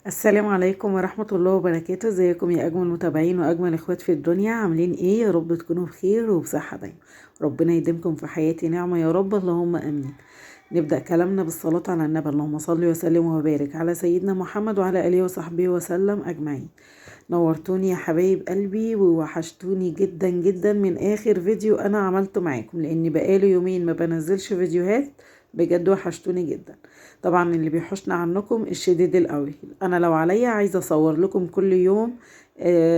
السلام عليكم ورحمة الله وبركاته. ازيكم يا أجمل متابعين وأجمل إخوات في الدنيا؟ عاملين إيه؟ يا رب تكونوا بخير وبصحة دايما. ربنا يديمكم في حياتي نعمة يا رب، اللهم آمين. نبدأ كلامنا بالصلاة على النبي. اللهم صل وسلم وبارك على سيدنا محمد وعلى آله وصحبه وسلم أجمعين. نورتوني يا حبايب قلبي ووحشتوني جدا جدا من آخر فيديو أنا عملته معاكم، لأن بقالي يومين ما بنزلش فيديوهات. بجد وحشتوني جدا. طبعا اللي بيحوشنا عنكم الشديد القوي. انا لو عليا عايزه اصور لكم كل يوم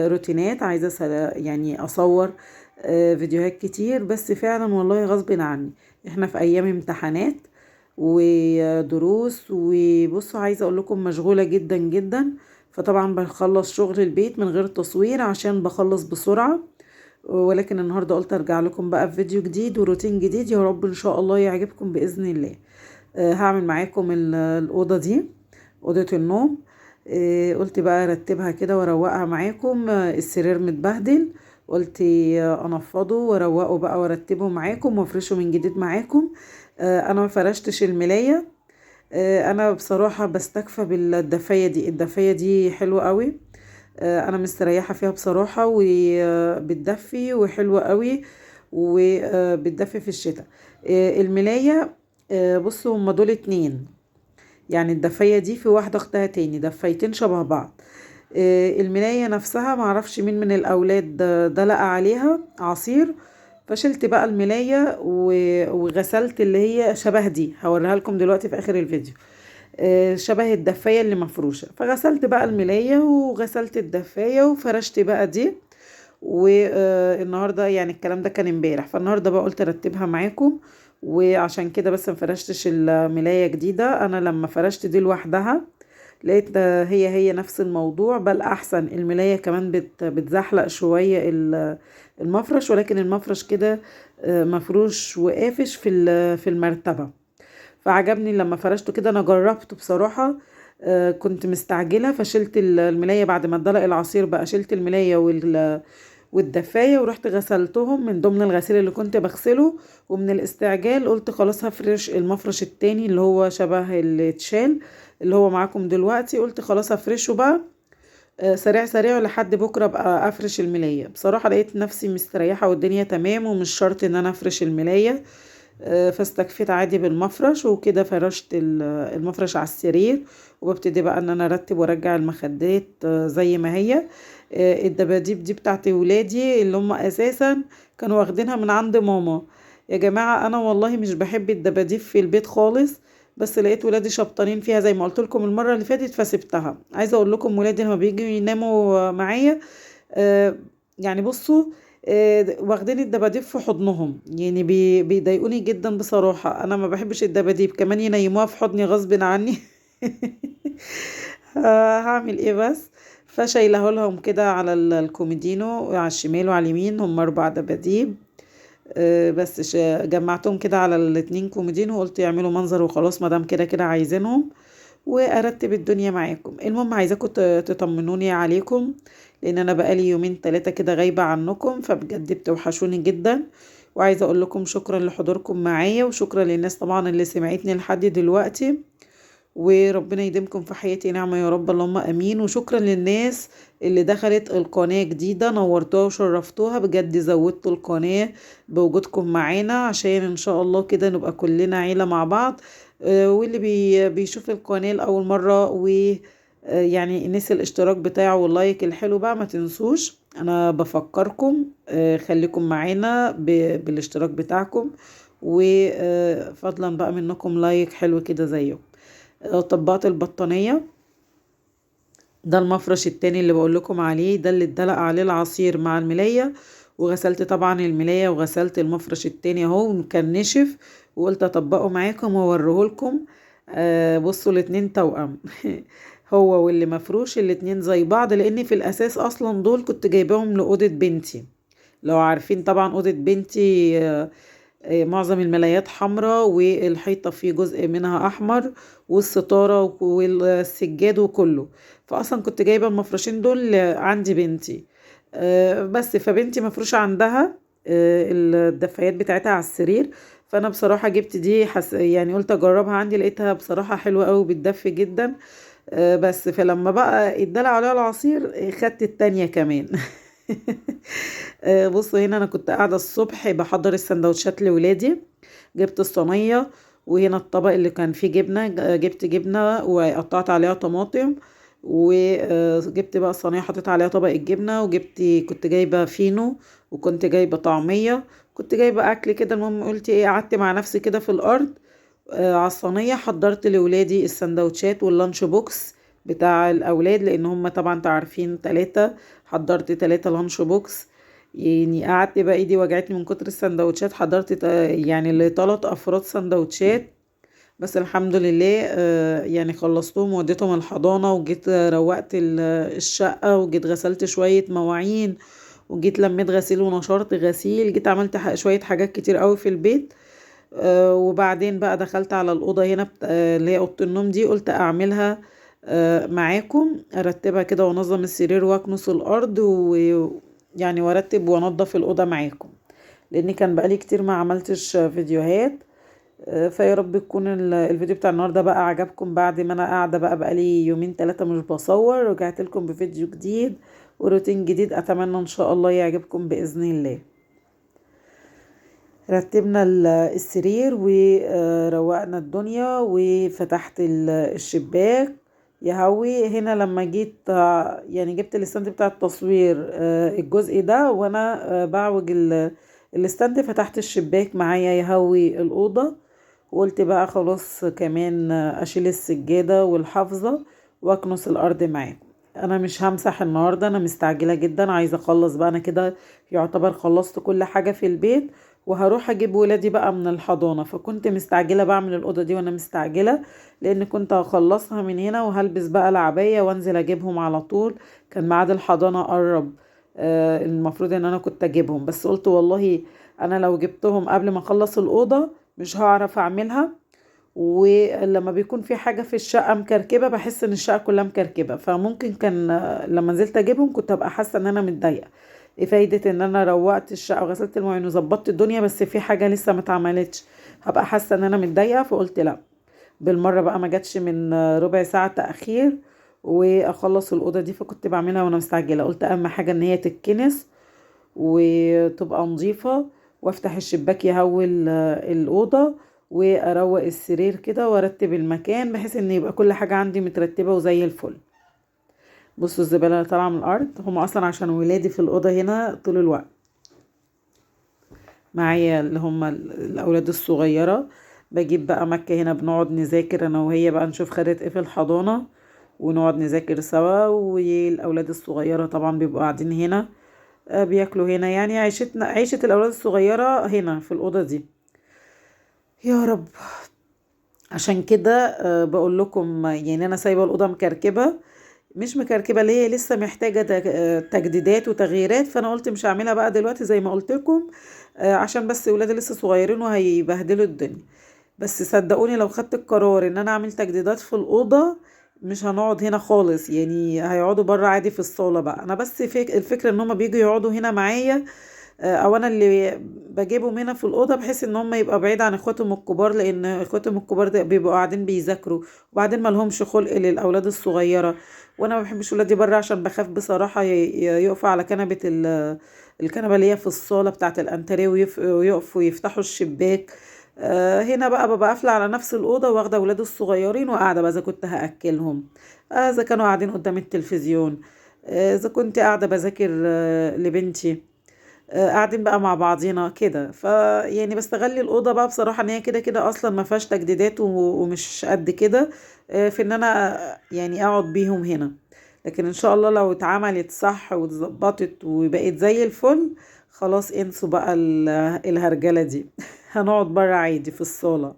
روتينات، عايزه يعني اصور فيديوهات كتير، بس فعلا والله غصب عني. احنا في ايام امتحانات ودروس، وبصوا عايزه اقول لكم مشغوله جدا جدا. فطبعا بخلص شغل البيت من غير تصوير عشان بخلص بسرعه. ولكن النهارده قلت ارجع لكم بقى بفيديو جديد وروتين جديد، يا رب ان شاء الله يعجبكم باذن الله. هعمل معاكم الأوضة دي، أوضة النوم. قلت بقى ارتبها كده واروقها معاكم. السرير متبهدل، قلت انفضه واروقه بقى وارتبه معاكم وافرشه من جديد معاكم. انا ما فرشتش الملاية. انا بصراحة بستكفى بالدفاية دي، الدفاية دي حلوة قوي. انا مستريحة فيها بصراحة، وبتدفي وحلوة قوي، وبتدفي في الشتاء. الملاية، بصوا هما دول اتنين. يعني الدفاية دي في واحدة اختها تاني، دفايتين شبه بعض. الملاية نفسها معرفش مين من الأولاد دلق عليها عصير، فشلت بقى الملاية وغسلت اللي هي شبه دي، هوريها لكم دلوقتي في آخر الفيديو. شبه الدفاية اللي مفروشة، فغسلت بقى الملاية وغسلت الدفاية وفرشت بقى دي. والنهارده يعني الكلام ده كان امبارح، فالنهارده بقى قلت ارتبها معاكم. وعشان كده بس مفرشتش الملاية جديدة. انا لما فرشت دي لوحدها لقيت هي نفس الموضوع، بل احسن. الملاية كمان بتزحلق شوية المفرش، ولكن المفرش كده مفروش وقافش في المرتبة. فعجبني لما فرشته كده، انا جربته بصراحة. كنت مستعجلة فشلت الملاية بعد ما اتدلق العصير، بقى شلت الملاية والدفاية ورحت غسلتهم من ضمن الغسيل اللي كنت بغسله. ومن الاستعجال قلت خلاص هفرش المفرش التاني اللي هو شبه اللي اتشال، اللي هو معاكم دلوقتي. قلت خلاص هفرشه بقى سريع سريع لحد بكرة بقى افرش الملاية. بصراحة لقيت نفسي مستريحة والدنيا تمام، ومش شرط ان انا افرش الملاية. فاستكفيت عادي بالمفرش وكده. فرشت المفرش على السرير، وببتدي بقى ان انا ارتب وارجع المخدات زي ما هي. الدباديب دي بتاعت ولادي اللي هم اساسا كانوا واخدينها من عند ماما. يا جماعة انا والله مش بحب الدباديب في البيت خالص، بس لقيت ولادي شبطانين فيها زي ما قلت لكم المرة اللي فاتت فسبتها. عايزة اقول لكم ولادي لما بييجوا يناموا معايا، آه، يعني بصوا، واخدين الدباديب في حضنهم. يعني بيضايقوني جدا بصراحة. انا ما بحبش الدباديب كمان ينيموها في حضني غصب عني. هعمل ايه بس. فشايله لهم كده على الكوميدينو على الشمال وعلى اليمين، هم 4 دباديب. بس جمعتهم كده على الاتنين كوميدينو، وقلت يعملوا منظر وخلاص مادام كده كده عايزينهم. وارتب الدنيا معاكم. المهم عايزاكم تطمنوني عليكم، لان انا بقالي يومين 3 كده غايبة عنكم، فبجد بتوحشوني جدا. وعايزة اقول لكم شكرا لحضوركم معايا، وشكرا للناس طبعا اللي سمعتني لحد دلوقتي. وربنا يديمكم في حياتي نعمة يا رب، اللهم امين. وشكرا للناس اللي دخلت القناة جديدة، نورتوها وشرفتوها بجد، زودتوا القناة بوجودكم معانا عشان ان شاء الله كده نبقى كلنا عيلة مع بعض. واللي بيشوف القناة لأول مرة و يعني نسي الاشتراك بتاعه واللايك الحلو بقى، ما تنسوش. انا بفكركم خليكم معانا بالاشتراك بتاعكم، وفضلا بقى منكم لايك حلو كده زيه. طبقت البطانية. ده المفرش التاني اللي بقول لكم عليه، ده اللي اتدلق عليه العصير مع الملاية. وغسلت طبعا الملاية وغسلت المفرش التاني اهو كان نشف، وقلت اطبقه معاكم واوريهولكم. بصوا الاتنين توأم. هو واللي مفروش الاتنين زي بعض، لان في الاساس اصلا دول كنت جايباهم لأوضة بنتي. لو عارفين طبعا أوضة بنتي معظم الملايات حمراء، والحيطة فيه جزء منها أحمر، والستارة والسجاد وكله. فأصلا كنت جايبة المفروشين دول عندي بنتي. بس فبنتي مفروشة عندها الدفايات بتاعتها على السرير. فأنا بصراحة جبت دي يعني قلت أجربها عندي، لقيتها بصراحة حلوة قوي، بتدفي جدا. بس فلما بقى اتدلع عليها العصير خدت التانية كمان. بصوا هنا انا كنت قاعدة الصبح بحضر السندوتشات لولادي. جبت الصينية، وهنا الطبق اللي كان فيه جبنة، جبت جبنة وقطعت عليها طماطم، وجبت بقى الصينية حطيت عليها طبق الجبنة، كنت جايبة فينو، وكنت جايبة طعمية، كنت جايبة أكل كده. المهم قلت ايه، قعدت مع نفسي كده في الأرض على الصينية، حضرت لولادي السندوتشات واللانش بوكس بتاع الأولاد، لأن هم طبعا تعرفين 3. حضرت 3 لانش بوكس. يعني قعدت بقى ايدي وجعتني من كتر السندوتشات، حضرت يعني ل3 أفراد سندوتشات. بس الحمد لله يعني خلصتهم ووديتهم الحضانة، وجيت روقت الشقة، وجيت غسلت شوية مواعين، وجيت لميت غسيل ونشرت غسيل، جيت عملت شوية حاجات كتير قوي في البيت. وبعدين بقى دخلت على الأوضة هنا اللي هي أوضة النوم دي، قلت أعملها معاكم، أرتبها كده وأنظم السرير وأكنس الأرض، ويعني وأرتب وأنظف الأوضة معاكم، لأني كان بقالي كتير ما عملتش فيديوهات. فيا رب يكون الفيديو بتاع النهارده بقى عجبكم، بعد ما انا قاعده بقالي يومين 3 مش بصور، رجعت لكم بفيديو جديد وروتين جديد، اتمنى ان شاء الله يعجبكم باذن الله. رتبنا السرير وروقنا الدنيا وفتحت الشباك. يا هوي هنا لما جيت يعني جبت الاستند بتاع التصوير الجزء ده، وانا بعوج الاستند، فتحت الشباك معايا يا هوي الأوضة، وقلت بقى خلاص كمان اشيل السجادة والحافظة واكنس الارض معاكم. انا مش همسح النهاردة، انا مستعجلة جدا، عايزة اخلص بقى، انا كده يعتبر خلصت كل حاجة في البيت، وهروح اجيب ولادي بقى من الحضانة، فكنت مستعجلة بعمل الأوضة دي وانا مستعجلة، لان كنت هخلصها من هنا وهلبس بقى العباية وانزل اجيبهم على طول. كان ميعاد الحضانة قرب، المفروض ان انا كنت اجيبهم، بس قلت والله انا لو جبتهم قبل ما اخلص الأوضة مش هعرف اعملها. ولما بيكون في حاجة في الشقة مكركبة بحس ان الشقة كلها مكركبة، فممكن كان لما نزلت اجيبهم كنت ابقى حاسة ان انا متضايقة. ايه فايدة ان انا روقت الشقة وغسلت المواعين وظبطت الدنيا بس في حاجة لسه ما اتعملتش، هبقى حاسة ان انا متضايقة. فقلت لا، بالمرة بقى ما جاتش من ربع ساعة تأخير واخلص الأوضة دي، فكنت بعملها وانا مستعجلة. قلت اهم حاجة ان هي تتكنس وتبقى نظيفة، وافتح الشباك يهول الأوضة، واروق السرير كده وارتب المكان بحيث ان يبقى كل حاجة عندي مترتبة وزي الفل. بصوا الزبالة اللي طالعة من الارض، هم اصلا عشان ولادي في الأوضة هنا طول الوقت معايا، اللي هم الاولاد الصغيرة. بجيب بقى مكة هنا، بنقعد نذاكر انا وهي بقى، نشوف خدت ايه في الحضانة ونقعد نذاكر سوا، والاولاد الصغيرة طبعا بيبقوا قاعدين هنا بياكلوا هنا، يعني عيشة الأولاد الصغيرة هنا في الأوضة دي. يا رب. عشان كده بقول لكم يعني أنا سايبة الأوضة مكركبة، مش مكركبة اللي هي لسه محتاجة تجديدات وتغييرات، فأنا قلت مش هعملها بقى دلوقتي زي ما قلت لكم، عشان بس ولادي لسه صغيرين وهيبهدلوا الدنيا. بس صدقوني لو خدت القرار ان انا اعمل تجديدات في الأوضة مش هنقعد هنا خالص، يعني هيقعدوا بره عادي في الصالة بقى. انا بس الفكرة ان هما بيجوا يقعدوا هنا معايا، او انا اللي بجيبهم هنا في الأوضة، بحيث ان هم يبقى بعيد عن اخواتهم الكبار، لان اخواتهم الكبار ده بيبقوا قاعدين بيذاكروا، وبعدين ما لهمش خلق للاولاد الصغيرة، وانا ما بحبش ولادي بره عشان بخاف بصراحة يقفوا على كنبة الكنبة اللي هي في الصالة بتاعة الانتريه، ويقفوا ويفتحوا الشباك. هنا بقى ببقى قافلة على نفس الأوضة، واخدة ولاد الصغيرين وقاعدة بقى إذا كنت هأكلهم، إذا كانوا قاعدين قدام التلفزيون، إذا كنت قاعدة بذاكر لبنتي، قاعدين بقى مع بعضينا كده. يعني بستغل الأوضة بقى بصراحة ان هي كده كده اصلا ما فيهاش تجديدات ومش قد كده، في ان انا يعني اقعد بيهم هنا. لكن ان شاء الله لو اتعملت صح واتظبطت وبقت زي الفل، خلاص انسوا بقى الهرجلة دي. هنقعد بره عادي في الصالة.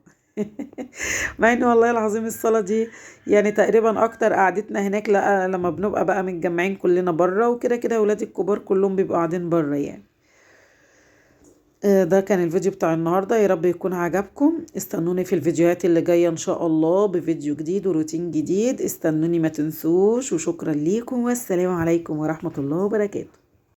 مع ان والله العظيم الصالة دي يعني تقريبا اكتر قعدتنا هناك، لما بنبقى بقى متجمعين كلنا بره، وكده كده ولادي الكبار كلهم بيبقوا قاعدين بره يعني. ده كان الفيديو بتاع النهاردة، يا رب يكون عجبكم. استنوني في الفيديوهات اللي جاية ان شاء الله بفيديو جديد وروتين جديد، استنوني ما تنسوش، وشكرا ليكم، والسلام عليكم ورحمة الله وبركاته.